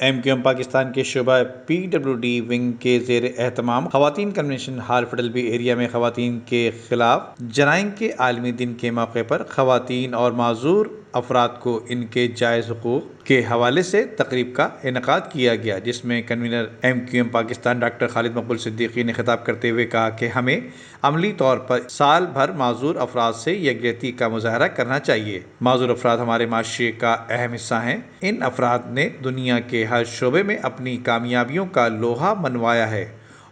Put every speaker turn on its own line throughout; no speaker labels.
MQM Pakistan کے شعبہ PWD wing کے زیر اہتمام خواتین کنونشن ہال فیڈلبی ایریا میں خواتین کے خلاف جرائم کے عالمی دن کے موقع پر خواتین اور معذور افراد کو ان کے جائز حقوق کے حوالے سے تقریب کا انعقاد کیا گیا، جس میں کنوینر MQM پاکستان ڈاکٹر خالد مقبول صدیقی نے خطاب کرتے ہوئے کہا کہ ہمیں عملی طور پر سال بھر معذور افراد سے یکجہتی کا مظاہرہ کرنا چاہیے۔ معذور افراد ہمارے معاشرے کا اہم حصہ ہیں۔ ان افراد نے دنیا کے ہر شعبے میں اپنی کامیابیوں کا لوہا منوایا ہے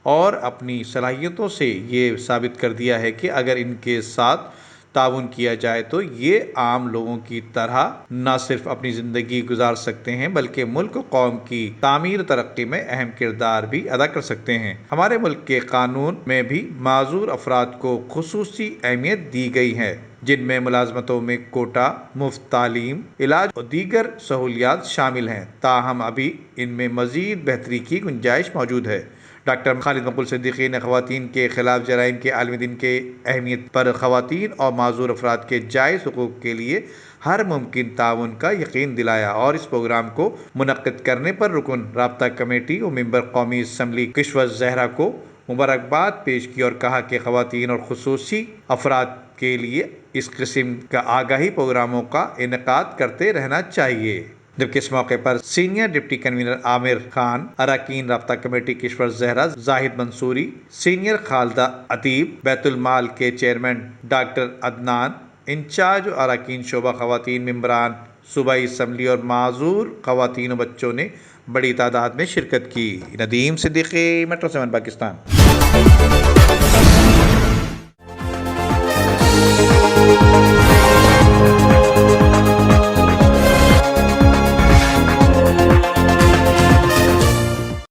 اور اپنی صلاحیتوں سے یہ ثابت کر دیا ہے کہ اگر ان کے ساتھ تعاون کیا جائے تو یہ عام لوگوں کی طرح نہ صرف اپنی زندگی گزار سکتے ہیں بلکہ ملک و قوم کی تعمیر و ترقی میں اہم کردار بھی ادا کر سکتے ہیں۔ ہمارے ملک کے قانون میں بھی معذور افراد کو خصوصی اہمیت دی گئی ہے، جن میں ملازمتوں میں کوٹا، مفت تعلیم، علاج اور دیگر سہولیات شامل ہیں، تاہم ابھی ان میں مزید بہتری کی گنجائش موجود ہے۔ ڈاکٹر خالد مقبول صدیقی نے خواتین کے خلاف جرائم کے عالمی دن کی اہمیت پر خواتین اور معذور افراد کے جائز حقوق کے لیے ہر ممکن تعاون کا یقین دلایا اور اس پروگرام کو منعقد کرنے پر رکن رابطہ کمیٹی اور ممبر قومی اسمبلی کشور زہرا کو مبارکباد پیش کی اور کہا کہ خواتین اور خصوصی افراد کے لیے اس قسم کا آگاہی پروگراموں کا انعقاد کرتے رہنا چاہیے۔ جبکہ اس موقع پر senior deputy convener Aamir Khan, اراکین رابطہ کمیٹی کشور زہرا زاہد منصوری، سینئر خالدہ ادیب، بیت المال کے چیئرمین ڈاکٹر عدنان، انچارج اور اراکین شعبہ خواتین، ممبران صوبائی اسمبلی اور معذور خواتین و بچوں نے بڑی تعداد میں شرکت کی۔ ندیم صدیقی، میٹرو 7 پاکستان۔